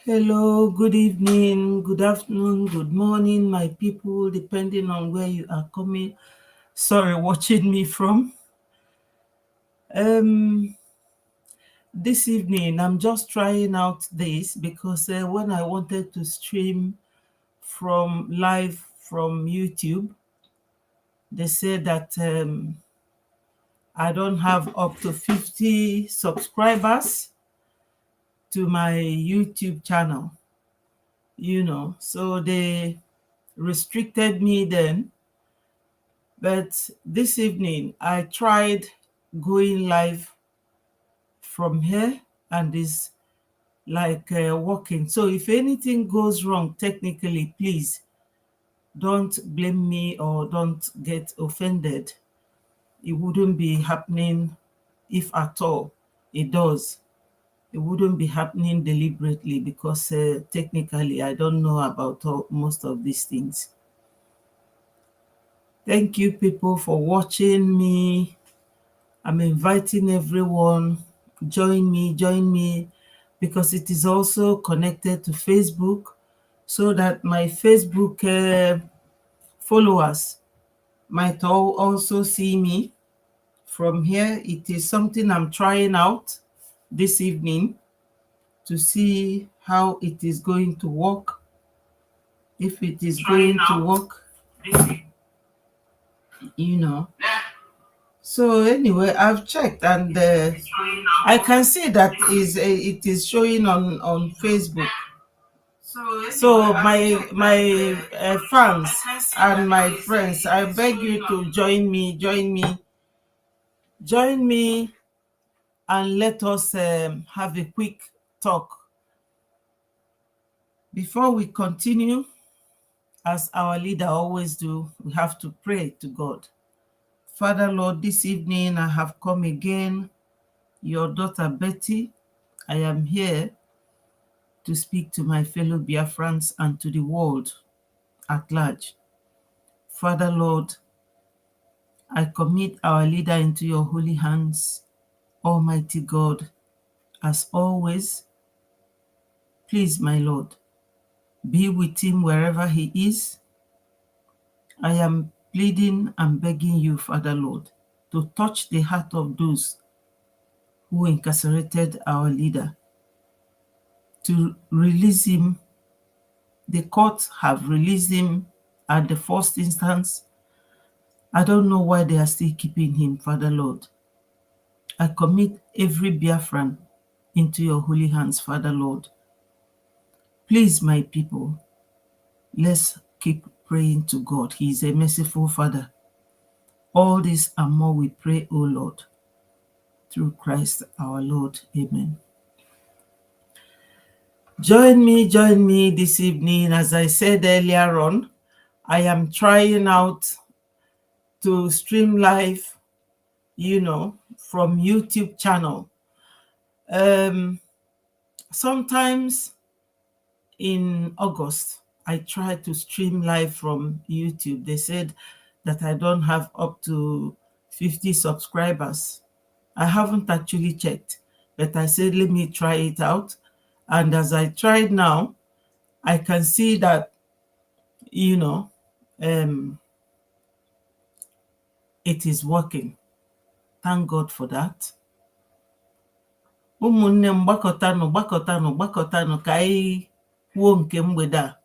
Hello, good evening, good afternoon, good morning, my people, depending on where you are watching me from. This evening, I'm just trying out this because when I wanted to stream live from YouTube, they said that I don't have up to 50 subscribers to my YouTube channel, so they restricted me then. But this evening, I tried going live from here and it's like working. So if anything goes wrong technically, please don't blame me or don't get offended. It wouldn't be happening if at all it does. It wouldn't be happening deliberately because technically I don't know about most of these things. Thank you people for watching me. I'm inviting everyone, join me, because it is also connected to Facebook, so that my Facebook followers might also see me from here. It is something I'm trying out this evening to see how it is going to work, if it is going to work, you know. So anyway, I've checked and I can see that it is showing on Facebook. So my fans and my friends, I beg you to join me, and let us have a quick talk. Before we continue, as our leader always do, we have to pray to God. Father Lord, this evening I have come again, your daughter Betty. I am here to speak to my fellow Biafrans and to the world at large. Father Lord, I commit our leader into your holy hands. Almighty God, as always, please, my Lord, be with him wherever he is. I am pleading and begging you, Father Lord, to touch the heart of those who incarcerated our leader, to release him. The courts have released him at the first instance. I don't know why they are still keeping him, Father Lord. I commit every Biafran into your holy hands, Father Lord. Please, my people, let's keep praying to God. He is a merciful Father. All this and more we pray, O Lord, through Christ our Lord. Amen. Join me this evening. As I said earlier on, I am trying out to stream live, from YouTube channel. Sometimes in August, I tried to stream live from YouTube. They said that I don't have up to 50 subscribers. I haven't actually checked, but I said, let me try it out. And as I tried now, I can see that, it is working. Thank God for that. Ụmụnne m, gbakọtanụ ka anyị kwuo nke mgbede a.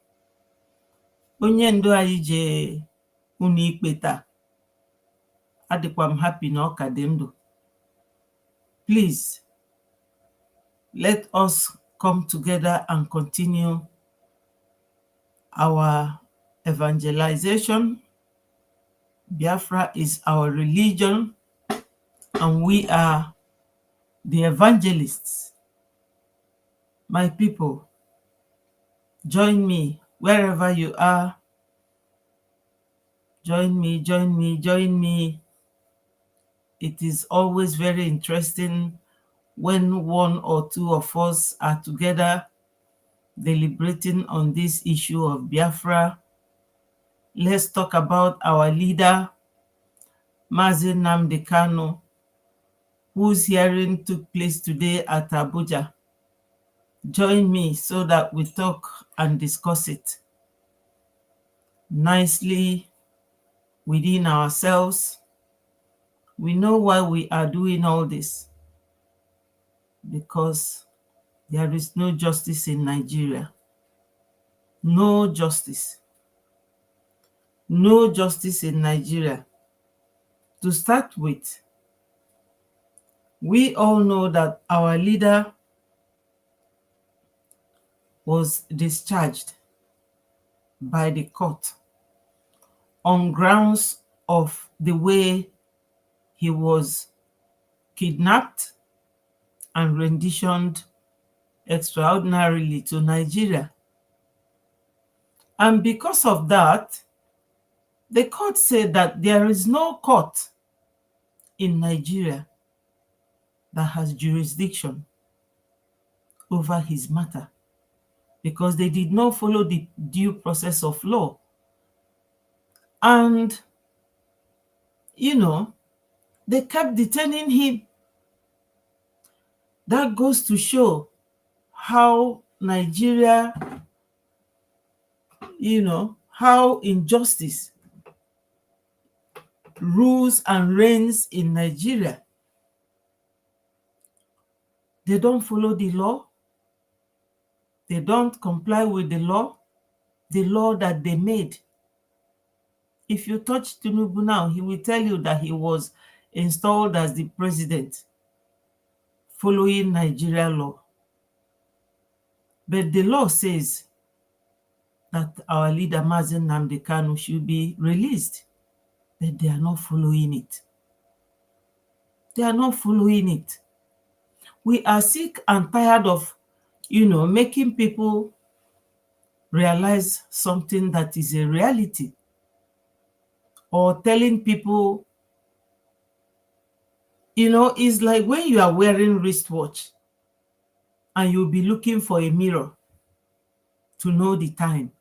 Onye ndu anyị je unu ikpe taa. Adịkwa m happy na ọ ka dị ndụ. Please, let us come together and continue our evangelization. Biafra is our religion, and we are the evangelists. My people, join me wherever you are. Join me. It is always very interesting when one or two of us are together deliberating on this issue of Biafra. Let's talk about our leader, Mazi Nnamdi Kanu, whose hearing took place today at Abuja. join me so that we talk and discuss it nicely within ourselves. We know why we are doing all this, because there is no justice in Nigeria. No justice. No justice in Nigeria. To start with, we all know that our leader was discharged by the court on grounds of the way he was kidnapped and renditioned extraordinarily to Nigeria. And because of that, the court said that there is no court in Nigeria that has jurisdiction over his matter, because they did not follow the due process of law. And, they kept detaining him. That goes to show how Nigeria, how injustice rules and reigns in Nigeria. They don't follow the law. They don't comply with the law that they made. If you touch Tinubu now, he will tell you that he was installed as the president following Nigeria law. But the law says that our leader, Mazi Nnamdi Kanu, should be released. But they are not following it. They are not following it. We are sick and tired of, making people realize something that is a reality, or telling people, it's like when you are wearing wristwatch and you'll be looking for a mirror to know the time.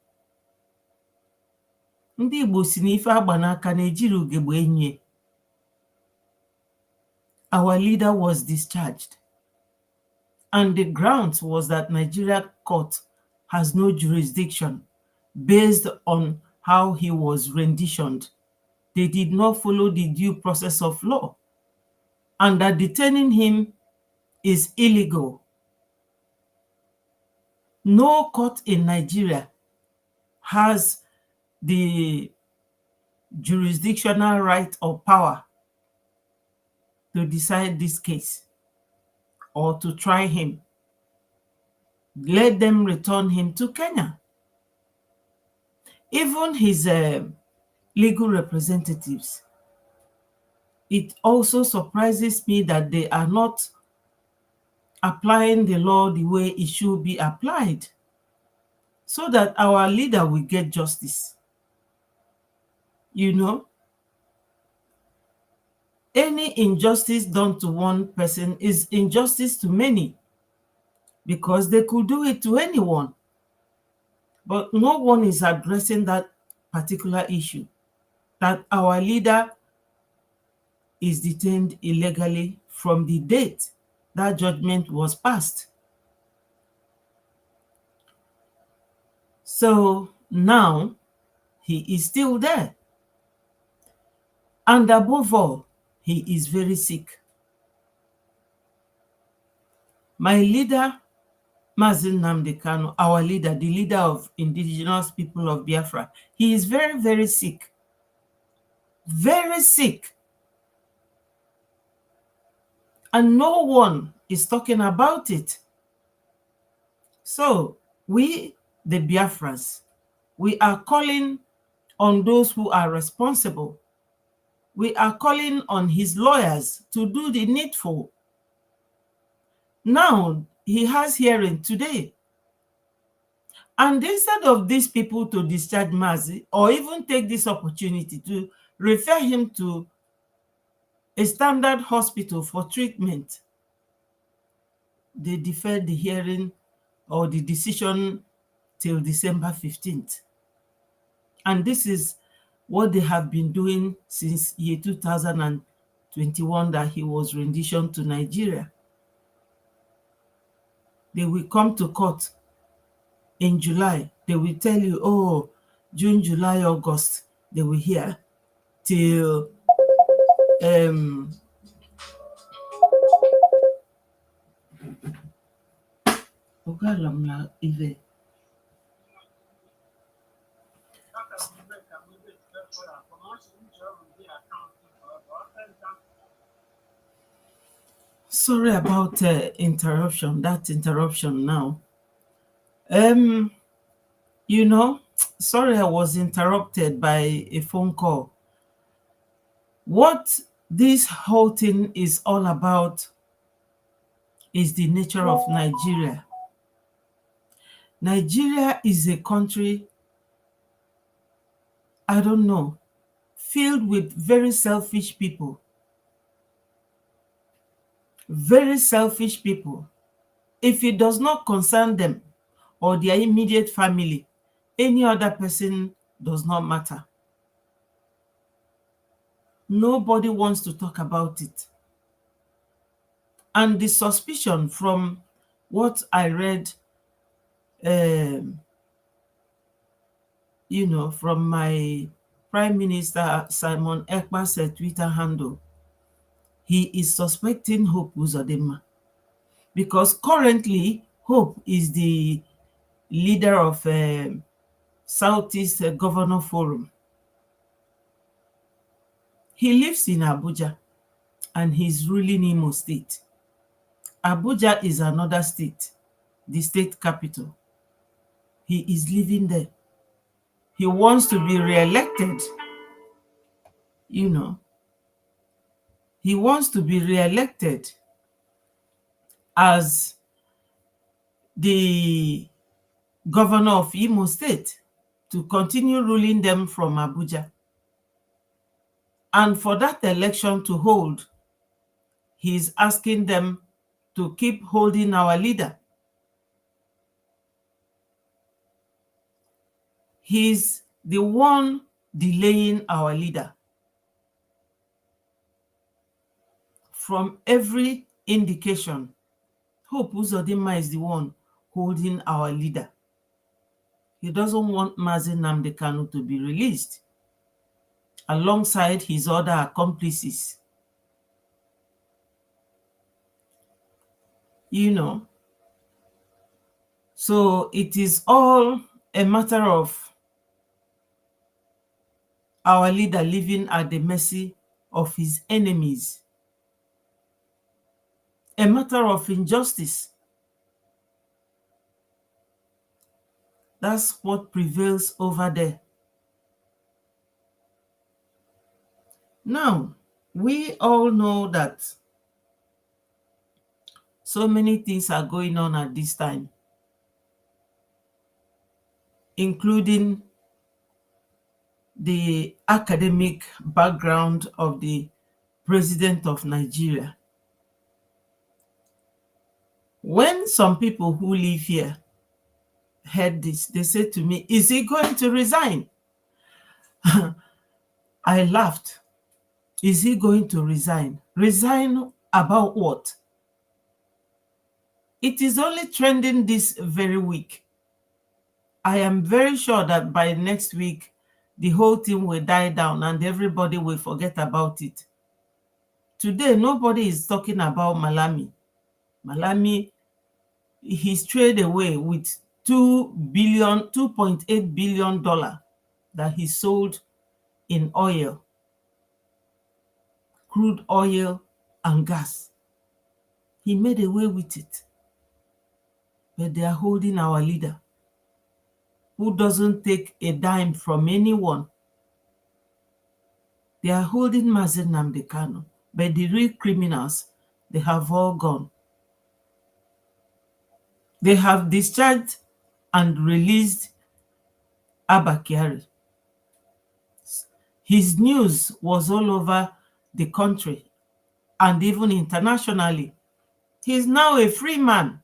Ndị Igbo si n'ife agba n'aka na-ejiri ugegbe enye. Our leader was discharged, and the grounds was that Nigeria court has no jurisdiction based on how he was renditioned. They did not follow the due process of law, and that detaining him is illegal. No court in Nigeria has the jurisdictional right or power to decide this case or to try him. Let them return him to Kenya. Even his legal representatives, it also surprises me that they are not applying the law the way it should be applied, so that our leader will get justice. Any injustice done to one person is injustice to many, because they could do it to anyone. But no one is addressing that particular issue, that our leader is detained illegally from the date that judgment was passed. So now he is still there. And above all, he is very sick. My leader, Mazi Nnamdi Kanu, our leader, the leader of indigenous people of Biafra, he is very, very sick. Very sick. And no one is talking about it. So we, the Biafrans, we are calling on those who are responsible. We are calling on his lawyers to do the needful. Now, he has hearing today. And instead of these people to discharge Mazi, or even take this opportunity to refer him to a standard hospital for treatment, they deferred the hearing or the decision till December 15th. And this is what they have been doing since year 2021 that he was renditioned to Nigeria. They will come to court in July. They will tell you, oh, June, July, August. They will hear till um sorry about interruption. That interruption now. Um, sorry I was interrupted by a phone call. What this whole thing is all about is the nature of Nigeria. Nigeria is a country, I don't know, filled with very selfish people. Very selfish people. If it does not concern them or their immediate family, any other person does not matter. Nobody wants to talk about it. And the suspicion from what I read, um, from my Prime Minister Simon Ekpa's Twitter handle, he is suspecting Hope Uzodinma because currently Hope is the leader of Southeast Governor Forum. He lives in Abuja and he's ruling Imo State. Abuja is another state, the state capital. He is living there. He wants to be re-elected. He wants to be re-elected as the governor of Imo State to continue ruling them from Abuja. And for that election to hold, he is asking them to keep holding our leader. He's the one delaying our leader. From every indication, Hope Uzodinma is the one holding our leader. He doesn't want Mazi Nnamdi Kanu to be released alongside his other accomplices. So it is all a matter of our leader living at the mercy of his enemies. A matter of injustice. That's what prevails over there. Now, we all know that so many things are going on at this time, including the academic background of the president of Nigeria. When some people who live here heard this, they said to me, is he going to resign? I laughed. Is he going to resign? Resign about what? It is only trending this very week. I am very sure that by next week, the whole thing will die down and everybody will forget about it. Today, nobody is talking about Malami. Malami, he strayed away with $2.8 billion that he sold in oil, crude oil and gas. He made away with it. But they are holding our leader, who doesn't take a dime from anyone. They are holding Mazi Nnamdi Kanu, but the real criminals, they have all gone. They have discharged and released Abba Kyari. His news was all over the country and even internationally. He is now a free man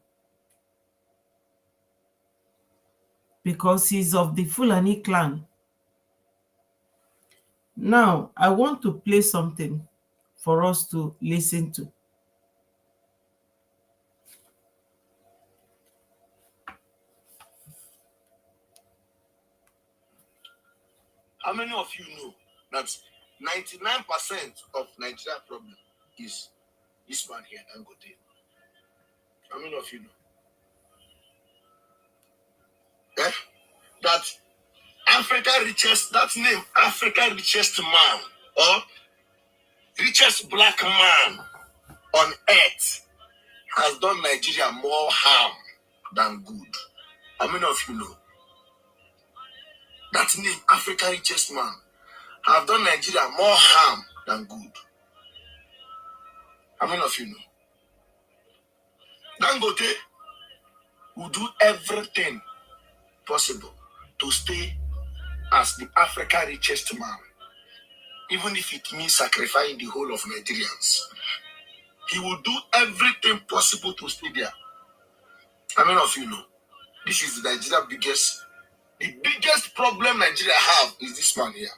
because he's of the Fulani clan. Now, I want to play something for us to listen to. How many of you know that 99% of Nigeria problem is this man here, Dangote? How many of you know? That Africa richest, that name, Africa richest man or richest black man on earth has done Nigeria more harm than good. How many of you know? That name, Africa richest man, have done Nigeria more harm than good. How many of you know? Dangote will do everything possible to stay as the Africa richest man, even if it means sacrificing the whole of Nigerians. He will do everything possible to stay there. How many of you know? This is the biggest problem Nigeria have is this man here.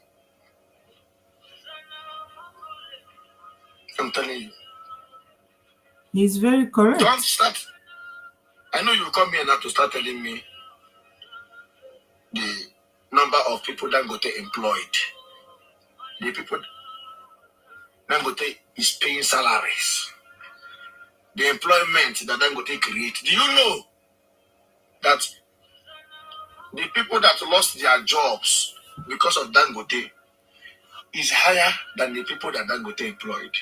I'm telling you. He's very correct. Don't start. I know you come here now to start telling me the number of people Dangote employed. The people Dangote is paying salaries. The employment that Dangote creates. Do you know that the people that lost their jobs because of Dangote is higher than the people that Dangote employed?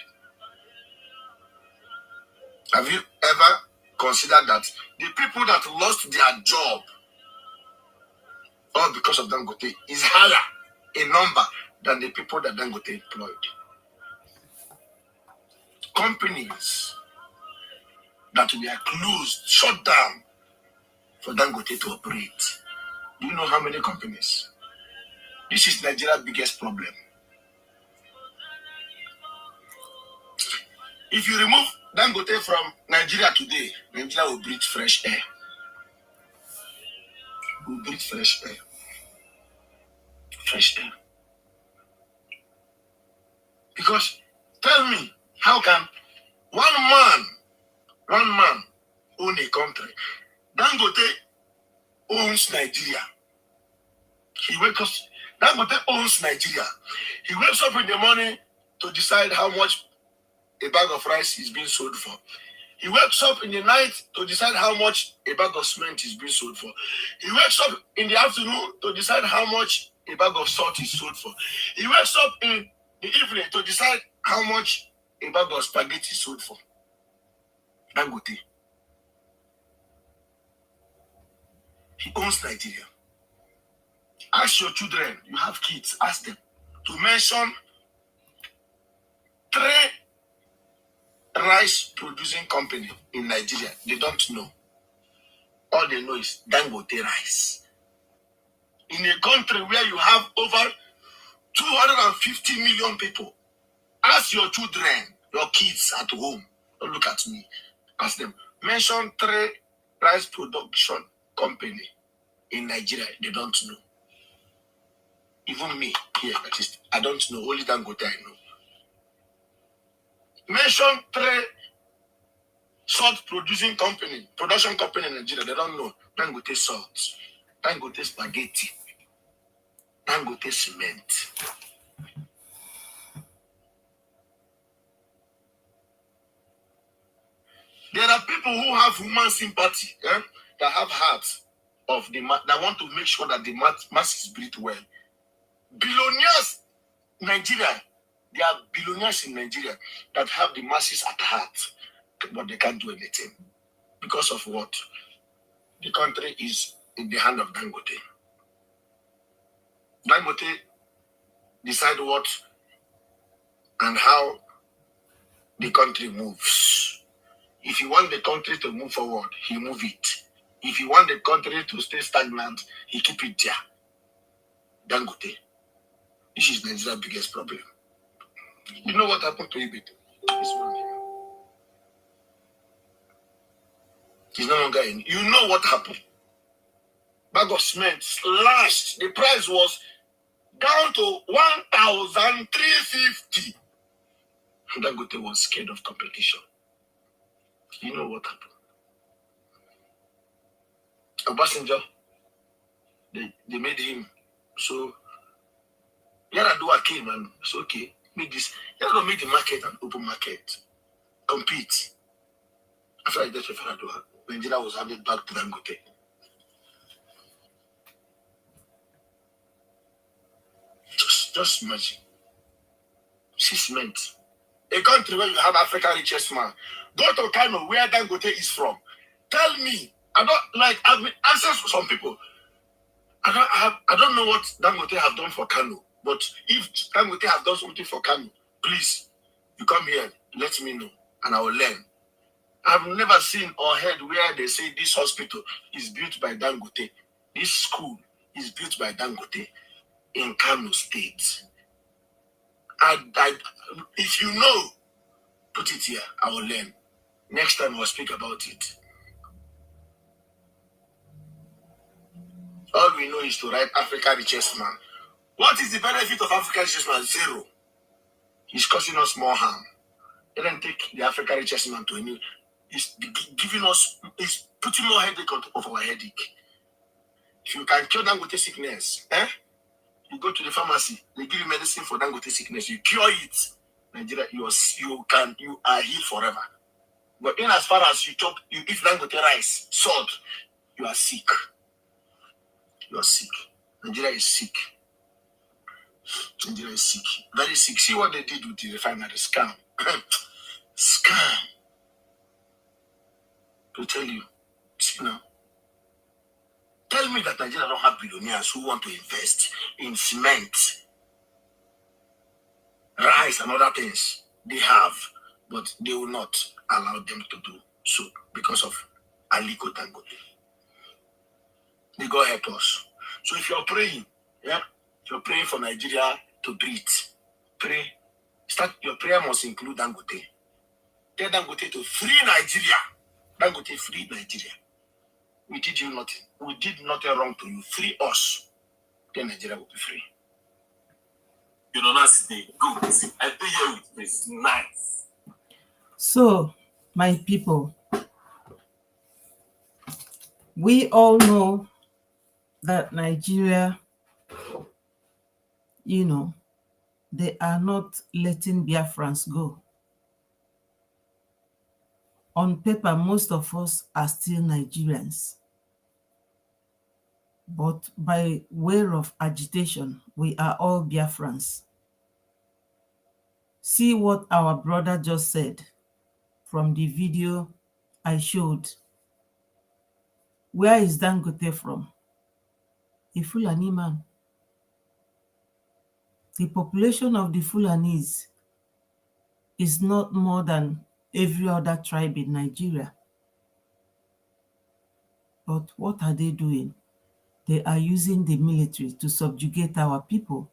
Have you ever considered that the people that lost their job all because of Dangote is higher in number than the people that Dangote employed? Companies that were closed, shut down for Dangote to operate. Do you know how many companies? This is Nigeria's biggest problem. If you remove Dangote from Nigeria today, Nigeria will breathe fresh air. Will breathe fresh air. Fresh air. Because tell me, how can one man own a country? Dangote owns Nigeria. Dangote owns Nigeria. He wakes up in the morning to decide how much a bag of rice is being sold for. He wakes up in the night to decide how much a bag of cement is being sold for. He wakes up in the afternoon to decide how much a bag of salt is sold for. He wakes up in the evening to decide how much a bag of spaghetti is sold for. Dangote. He owns Nigeria. Ask your children, you have kids, ask them to mention 3 rice producing company in Nigeria. They don't know. All they know is Dangote rice. In a country where you have over 250 million people, ask your children, your kids at home, don't look at me, ask them, mention 3 rice production company in Nigeria. They don't know. Even me here, I don't know. Only Dangote I know. Mention 3 salt production company in Nigeria. They don't know. Dangote salt, Dangote spaghetti, Dangote cement. There are people who have human sympathy, that have hearts of the that want to make sure that the masses breathe well. Billionaires in Nigeria, there are billionaires in Nigeria that have the masses at heart, but they can't do anything. Because of what? The country is in the hand of Dangote. Dangote decide what and how the country moves. If you want the country to move forward, he move it. If you want the country to stay stagnant, he keep it there. Dangote. This is Nigeria's biggest problem. You know what happened to Ibit? This one here. He's no longer in. You know what happened? Bag of cement slashed. The price was down to 1,350. Dangote was scared of competition. You know what happened? A passenger, they made him so Yaradua came and said, okay, make this. Yaradua made the market an open market. Compete. After I death of Yaradua, Nigeria was handed back to Dangote. Just imagine. 6 months. A country where you have Africa's richest man. Go to Kano, where Dangote is from. Tell me. I don't like. I've been asked some people. I don't know what Dangote have done for Kano, but if Dangote have done something for Kano, please, you come here, let me know, and I will learn. I've never seen or heard where they say this hospital is built by Dangote, this school is built by Dangote in Kano State. If you know, put it here, I will learn. Next time we'll speak about it. All we know is to write Africa richest man. What is the benefit of Africa richest man? Zero. He's causing us more harm. They don't take the Africa richest man to a new. He's giving us, he's putting more headache on top of our headache. If you can cure Dangote sickness, you go to the pharmacy, they give you medicine for Dangote sickness, you cure it. Nigeria, you are healed forever. But in as far as you eat Dangote rice, salt, you are sick. You are sick. Nigeria is sick. Nigeria is sick. Very sick. See what they did with the refinery. Scam. Scam. To tell you. See now. Tell me that Nigeria don't have billionaires who want to invest in cement, rice, and other things. They have, but they will not allow them to do so because of Aliko Dangote. May God help us. So if you're praying, if you're praying for Nigeria to breathe, pray. Your prayer must include Dangote. Tell Dangote to free Nigeria. Dangote, free Nigeria. We did you nothing. We did nothing wrong to you. Free us. Then Nigeria will be free. You know, that's the good. See, I think here with this. Nice. So, my people, we all know that Nigeria, they are not letting Biafrans go. On paper, most of us are still Nigerians. But by way of agitation, we are all Biafrans. See what our brother just said from the video I showed. Where is Dangote from? A Fulani man. The population of the Fulanis is not more than every other tribe in Nigeria. But what are they doing? They are using the military to subjugate our people.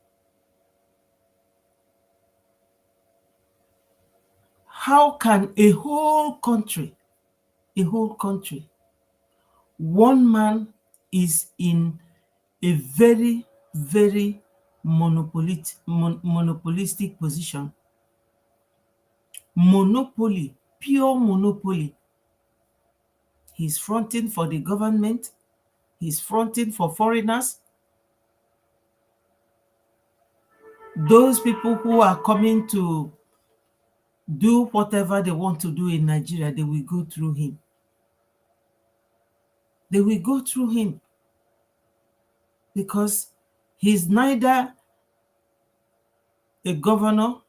How can a whole country, one man is in a very, very monopolistic position? Monopoly, pure monopoly. He's fronting for the government. He's fronting for foreigners. Those people who are coming to do whatever they want to do in Nigeria, they will go through him. They will go through him because he's neither a governor,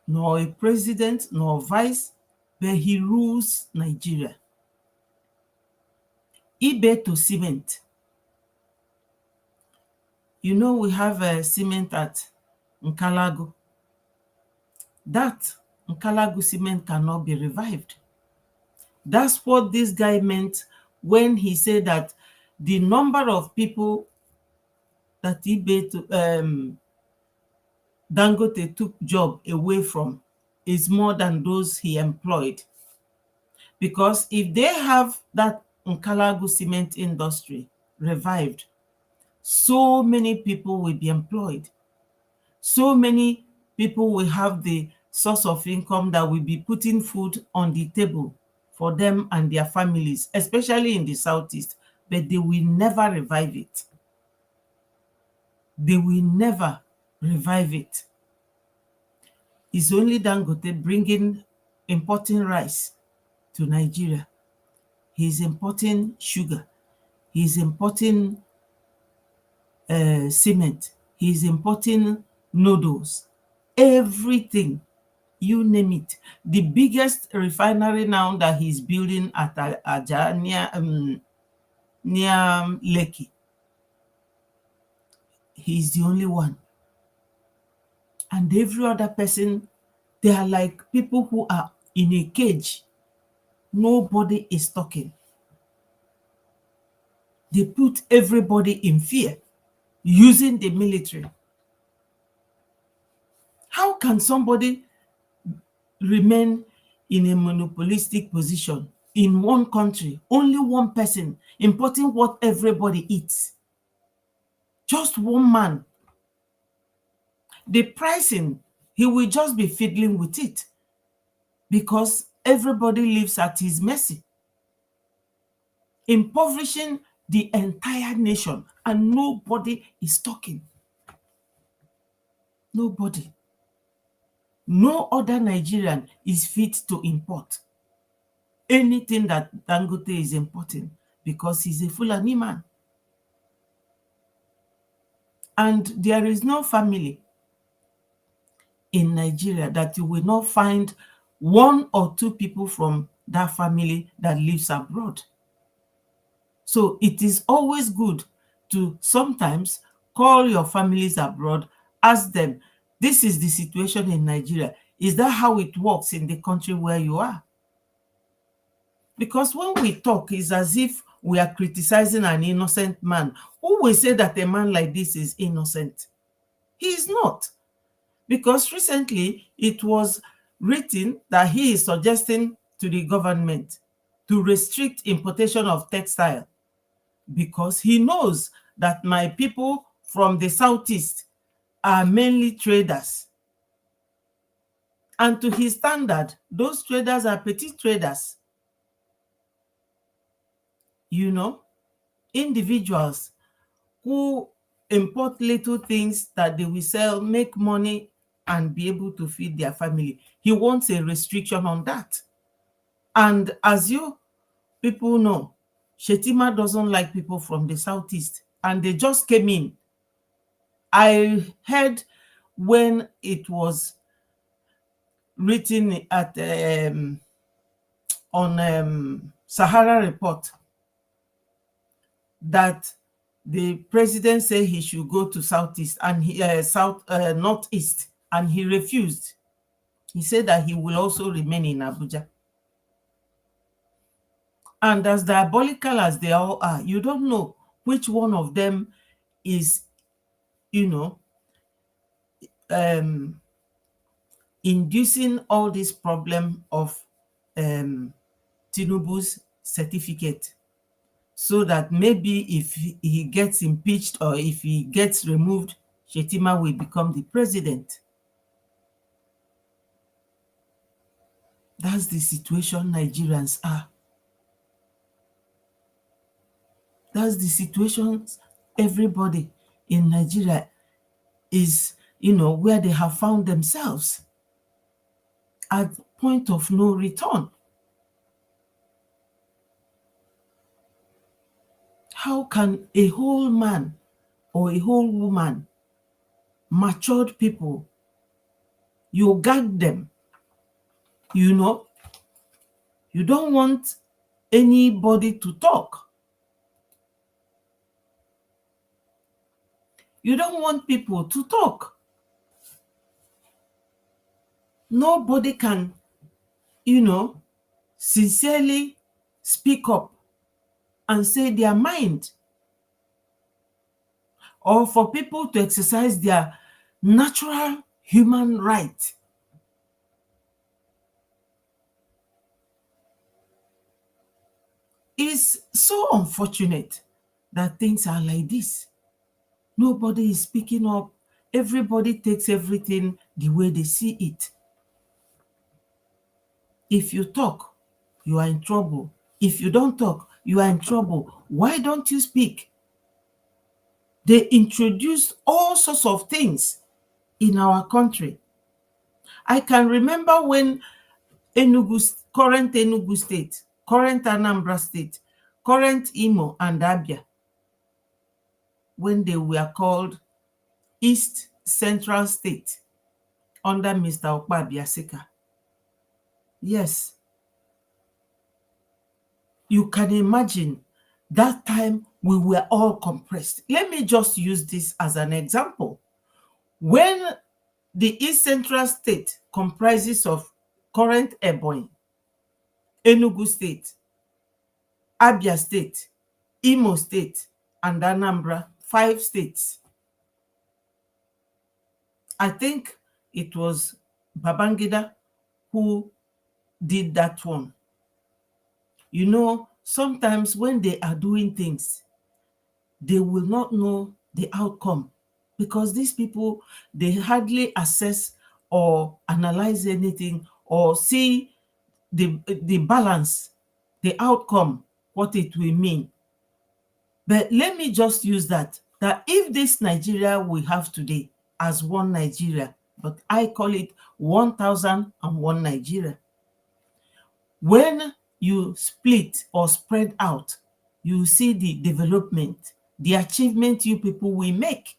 nor a president, nor vice, but he rules Nigeria. Ibe to cement. We have a cement at Nkalago. That Nkalago cement cannot be revived. That's what this guy meant when he said that the number of people that Dangote took job away from is more than those he employed. Because if they have that Nkalago cement industry revived, so many people will be employed. So many people will have the source of income that will be putting food on the table for them and their families, especially in the Southeast, but they will never revive it. They will never revive it. It's only Dangote bringing, importing rice to Nigeria. He's importing sugar. He's importing cement. He's importing noodles. Everything, you name it. The biggest refinery now that he's building at Aja near Lekki, he's the only one. And every other person, they are like people who are in a cage. Nobody is talking. They put everybody in fear using the military. How can somebody remain in a monopolistic position in one country, only one person importing what everybody eats? Just one man. The pricing, he will just be fiddling with it because everybody lives at his mercy, impoverishing the entire nation, and nobody is talking. Nobody. No other Nigerian is fit to import anything that Dangote is importing because he's a Fulani man. And there is no family in Nigeria that you will not find one or two people from that family that lives abroad. So it is always good to sometimes call your families abroad, ask them, this is the situation in Nigeria. Is that how it works in the country where you are? Because when we talk, it's as if we are criticizing an innocent man. Who will say that a man like this is innocent? He is not. Because recently it was written that he is suggesting to the government to restrict importation of textile because he knows that my people from the southeast are mainly traders. And to his standard, those traders are petty traders. You know, individuals who import little things that they will sell, make money, and be able to feed their family. He wants a restriction on that. And as you people know, Shetima doesn't like people from the southeast, and they just came in. I heard when it was written at on Sahara Report that the president said he should go to southeast and northeast, and he refused. He said that he will also remain in Abuja. And as diabolical as they all are, you don't know which one of them is, you know, inducing all this problem of Tinubu's certificate, so that maybe if he gets impeached or if he gets removed, Shetima will become the president. That's the situation Nigerians are. That's the situation everybody in Nigeria is, where they have found themselves at point of no return. How can a whole man or a whole woman, matured people, you gag them, you don't want anybody to talk. You don't want people to talk. Nobody can, sincerely speak up and say their mind, or for people to exercise their natural human right. It's so unfortunate that things are like this. Nobody is speaking up. Everybody takes everything the way they see it. If you talk, you are in trouble. If you don't talk, you are in trouble. Why don't you speak? They introduced all sorts of things in our country. I can remember when current Enugu State, current Anambra State, current Imo and Abia, when they were called East Central State under Mr. Okpa. Yes, you can imagine that time we were all compressed. Let me just use this as an example. When the East Central State comprises of current Ebonyi, Enugu State, Abia State, Imo State, and Anambra, 5 states. I think it was Babangida who did that one. You know, sometimes when they are doing things, they will not know the outcome because these people, they hardly assess or analyze anything or see the balance, the outcome, what it will mean. But let me just use that if this Nigeria we have today as one Nigeria, but I call it 1001 Nigeria, when you split or spread out, you see the development, the achievement you people will make.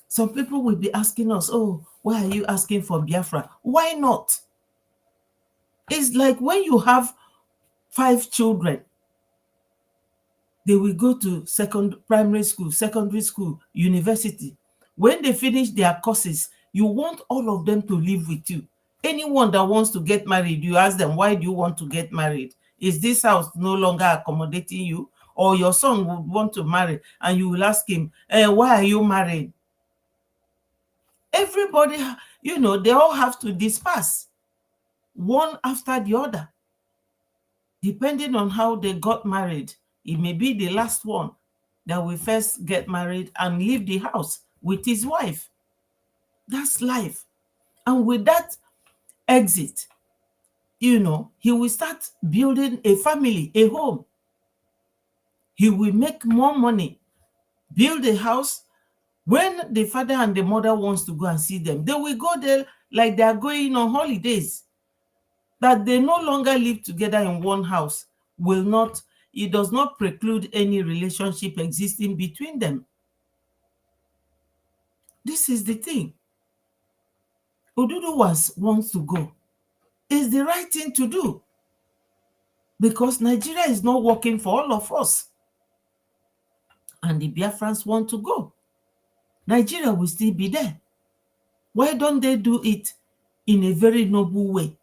Some people will be asking us, oh, why are you asking for Biafra? Why not? It's like when you have 5 children, they will go to primary school, secondary school, university. When they finish their courses, you want all of them to live with you. Anyone that wants to get married, you ask them, why do you want to get married? Is this house no longer accommodating you? Or your son would want to marry and you will ask him, why are you married? Everybody, they all have to disperse one after the other. Depending on how they got married, it may be the last one that will first get married and leave the house with his wife. That's life. And with that exit, he will start building a family, a home. He will make more money, build a house. When the father and the mother wants to go and see them, they will go there like they are going on holidays. That they no longer live together in one house it does not preclude any relationship existing between them. This is the thing. Odudu wants to go. It's the right thing to do because Nigeria is not working for all of us. And the Biafrans want to go. Nigeria will still be there. Why don't they do it in a very noble way?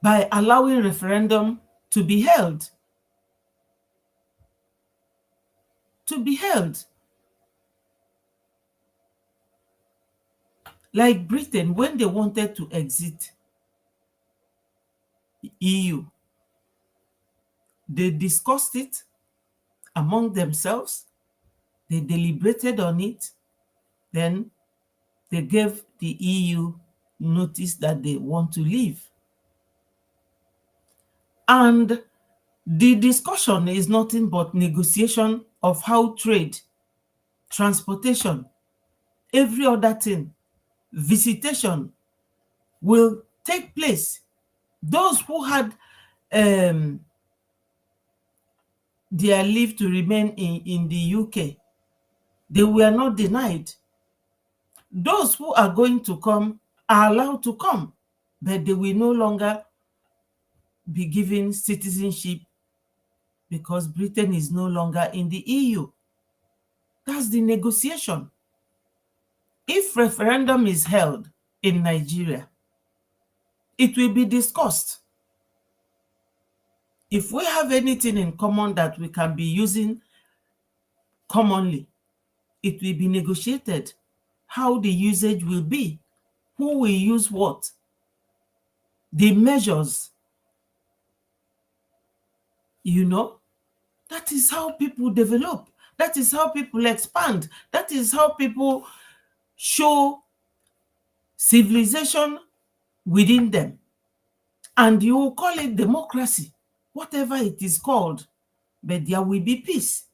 By allowing referendum to be held. Like Britain, when they wanted to exit EU, they discussed it among themselves, they deliberated on it, then they gave the EU notice that they want to leave. And the discussion is nothing but negotiation of how trade, transportation, every other thing, visitation will take place. Those who had their leave to remain in the UK, they were not denied. Those who are going to come are allowed to come, but they will no longer be given citizenship because Britain is no longer in the EU. That's the negotiation. If referendum is held in Nigeria, it will be discussed. If we have anything in common that we can be using commonly, it will be negotiated. How the usage will be, who will use what, the measures. That is how people develop. That is how people expand. That is how people show civilization within them. And you will call it democracy, whatever it is called, but there will be peace.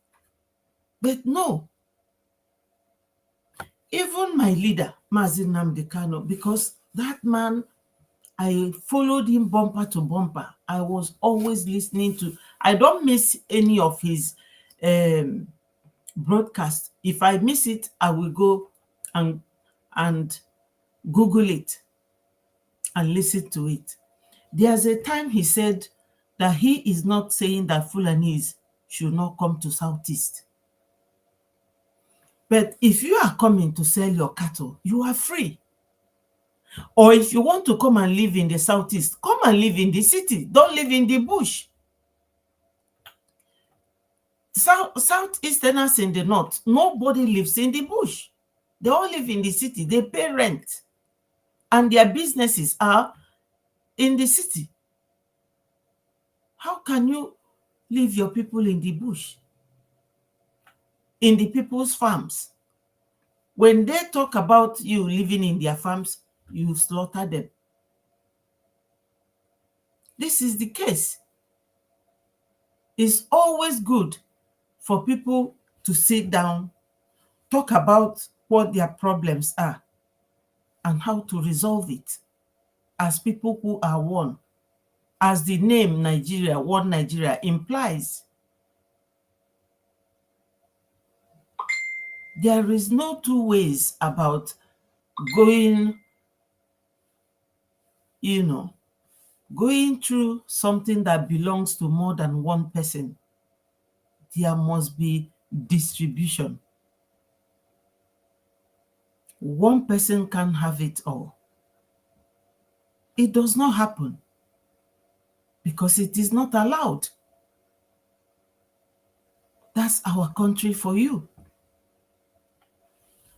But no, Even my leader, Mazi Nnamdi Kanu, because that man, I followed him bumper to bumper. I was always listening to, I don't miss any of his um, broadcast. If I miss it, I will go and and Google it and listen to it. There's a time he said that he is not saying that Fulanis should not come to Southeast. But if you are coming to sell your cattle, you are free. Or if you want to come and live in the Southeast, come and live in the city. Don't live in the bush. Southeasterners in the north, nobody lives in the bush. They all live in the city. They pay rent. And their businesses are in the city. How can you leave your people in the bush? In the people's farms? When they talk about you living in their farms, you slaughter them. This is the case. It's always good for people to sit down, talk about what their problems are and how to resolve it as people who are one. As the name Nigeria, One Nigeria implies, there is no two ways about going, going through something that belongs to more than one person. There must be distribution. One person can't have it all. It does not happen because it is not allowed. That's our country for you.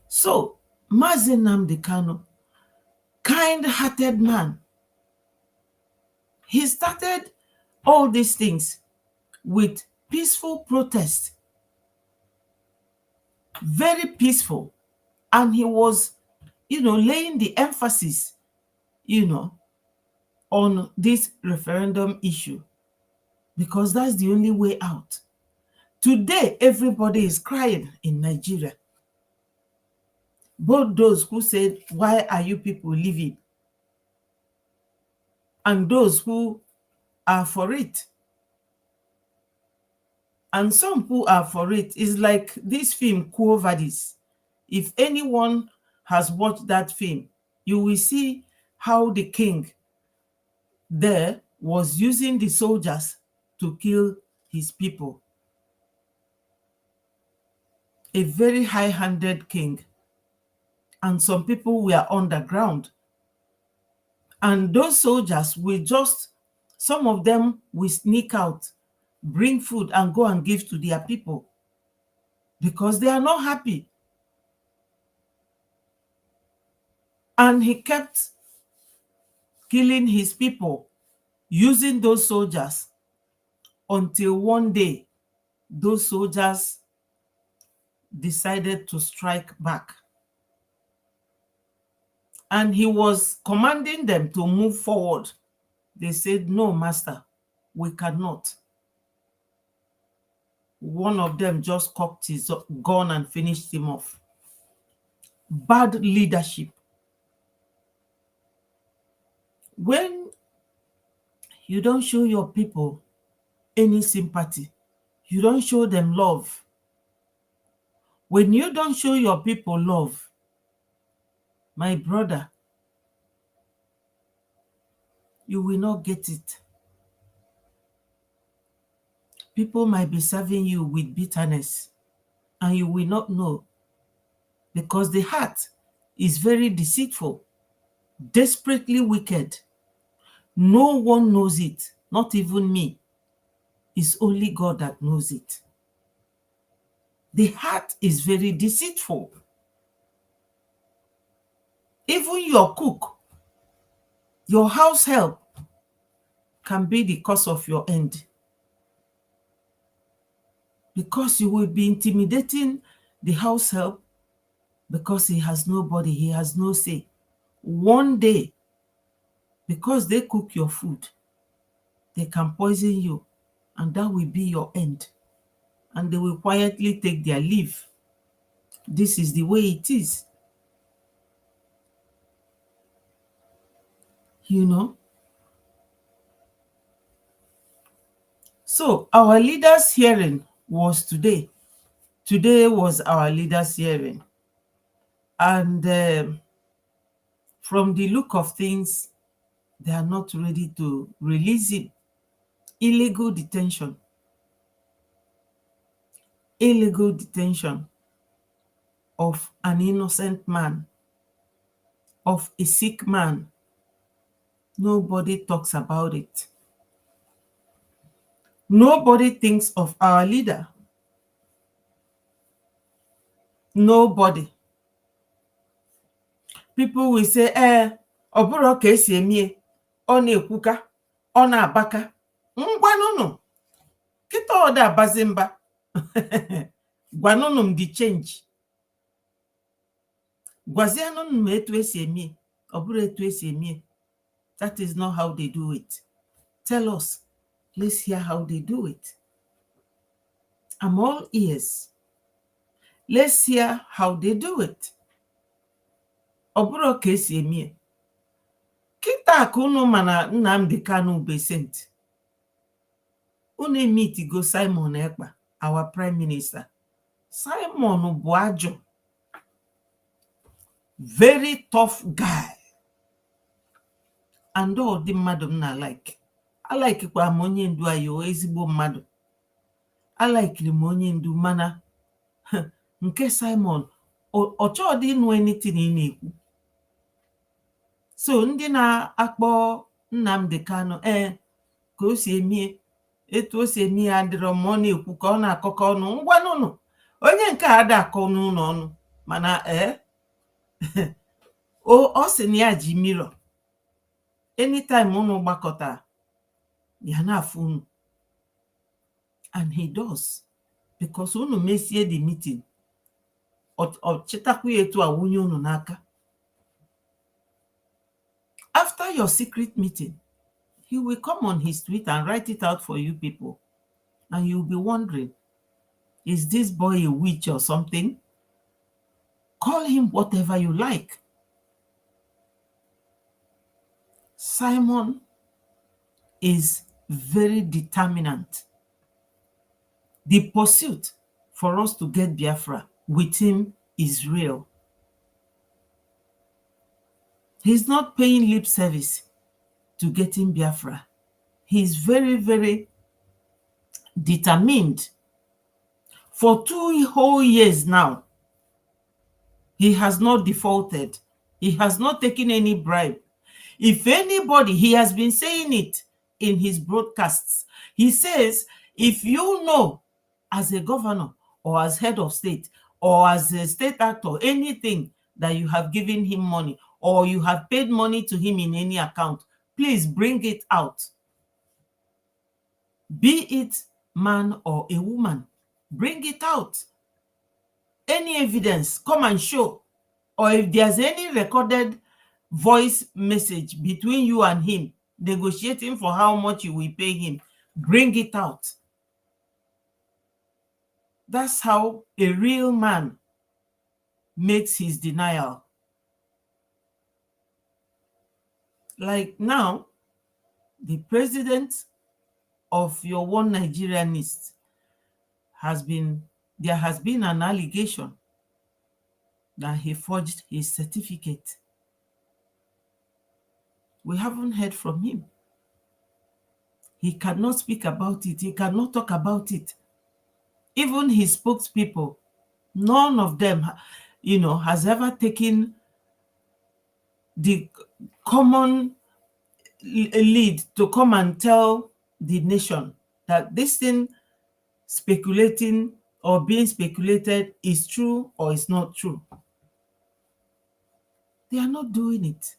So, Mazi Nnamdi Kanu, kind-hearted man, he started all these things with peaceful protest, very peaceful. And he was, laying the emphasis, on this referendum issue because that's the only way out. Today, everybody is crying in Nigeria. Both those who said, why are you people leaving? And those who are for it. And some who are for it is like this film, Quo Vadis. If anyone has watched that film, you will see how the king there was using the soldiers to kill his people. A very high-handed king. And some people were underground. And those soldiers will some of them will sneak out, bring food and go and give to their people because they are not happy. And he kept killing his people using those soldiers until one day those soldiers decided to strike back. And he was commanding them to move forward. They said, no, master, we cannot. One of them just cocked his gun and finished him off. Bad leadership. When you don't show your people any sympathy, you don't show them love. When you don't show your people love, my brother, you will not get it. People might be serving you with bitterness and you will not know because the heart is very deceitful, desperately wicked. No one knows it, not even me. It's only God that knows it. The heart is very deceitful. Even your cook, your house help can be the cause of your end. Because you will be intimidating the house help because he has nobody, he has no say. One day, because they cook your food, they can poison you, and that will be your end. And they will quietly take their leave. This is the way it is. you know. So our leaders hearing was today. Today was our leaders hearing. And from the look of things, they are not ready to release him. Illegal detention. Illegal detention of an innocent man, of a sick man. Nobody talks about it. Nobody thinks of our leader. Nobody. People will say, ọ bụrụ ka esi emie, ọ na-ekwuka, ọ na-abaka. Ngwanụnụ, kịta ọ da abazi mba. Gwanụnụ m the change. Gwazianụnụ m etu esi emie, ọ bụrụ etu esi emie. That is not how they do it. Tell us. Let's hear how they do it. I'm all ears. Let's hear how they do it. Ọ bụrụ ka esi emie. Kịta ka unu mana Nnamdi Kanu besent. Unu emitigo Simon Ekpa, our prime minister. Simon bụ ajọ. Very tough guy. And all the mmadụ m na-like. I like kwa m onye ndu ayo ezigbo mmadụ. I like m onye ndu mana nke Simon ọ chọọ dị ịnụ anything ị na-ekwu. So ndị na-akpọ Nnamdi Kanu ka o si emie, etu o si emie adịrọ ma ọ na-ekwu ka ọ na-akọkọ ọnụ. Ngwanụnụ, onye nke a ada akọ n'ụlọ ọnụ mana ọ sị na ya ji mirror. Anytime unu gbakọta, ya na-afụ unu. And he does. Because unu mesie the meeting, ọ chetakwa etu a wunye unu n'aka. After your secret meeting, he will come on his tweet and write it out for you people. And you'll be wondering, is this boy a witch or something? Call him whatever you like. Simon is very determinant. The pursuit for us to get Biafra with him is real. He's not paying lip service to getting Biafra. He's very, very determined. For 2 whole years now, he has not defaulted. He has not taken any bribe. If anybody, he has been saying it in his broadcasts. He says, if you know, as a governor or as head of state or as a state actor, anything that you have given him money or you have paid money to him in any account, please bring it out. Be it man or a woman, bring it out. Any evidence, come and show. Or if there's any recorded voice message between you and him, negotiating for how much you will pay him, bring it out. That's how a real man makes his denial. Like now, the president of your one Nigerianist there has been an allegation that he forged his certificate. We haven't heard from him. He cannot speak about it. He cannot talk about it. Even his spokespeople, none of them, has ever taken the common lead to come and tell the nation that this thing speculating or being speculated is true or is not true. They are not doing it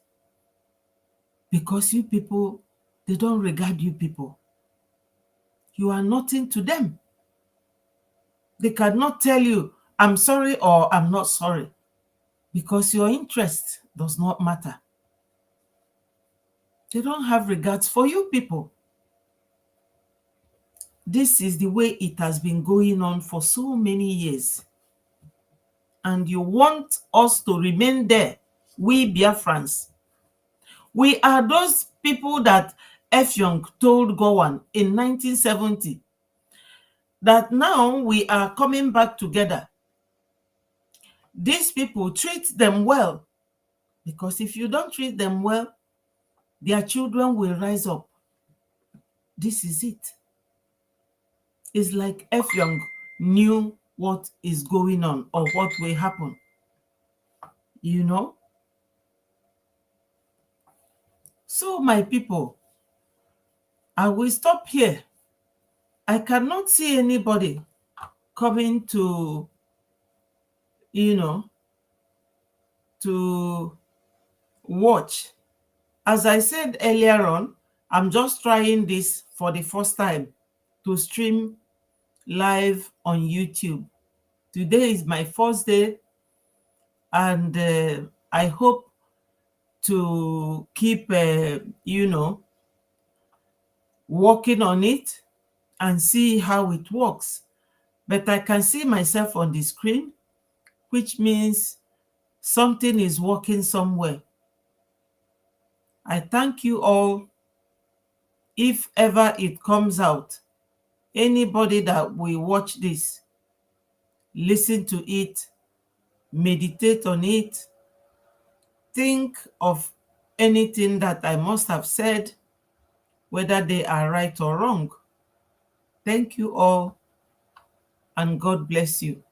because you people, they don't regard you people. You are nothing to them. They cannot tell you, I'm sorry or I'm not sorry, because your interest does not matter. They don't have regards for you people. This is the way it has been going on for so many years. And you want us to remain there, we Biafrans. We are those people that Effiong told Gowan in 1970 that now we are coming back together. These people, treat them well, because if you don't treat them well, their children will rise up. This is it. It's like Effiong knew what is going on or what will happen. You know? So, my people, I will stop here. I cannot see anybody coming to, you know, to watch. As I said earlier on, I'm just trying this for the first time to stream live on YouTube. Today is my first day, and I hope to keep, working on it and see how it works. But I can see myself on the screen, which means something is working somewhere. I thank you all. If ever it comes out, anybody that will watch this, listen to it, meditate on it, think of anything that I must have said, whether they are right or wrong. Thank you all, and God bless you.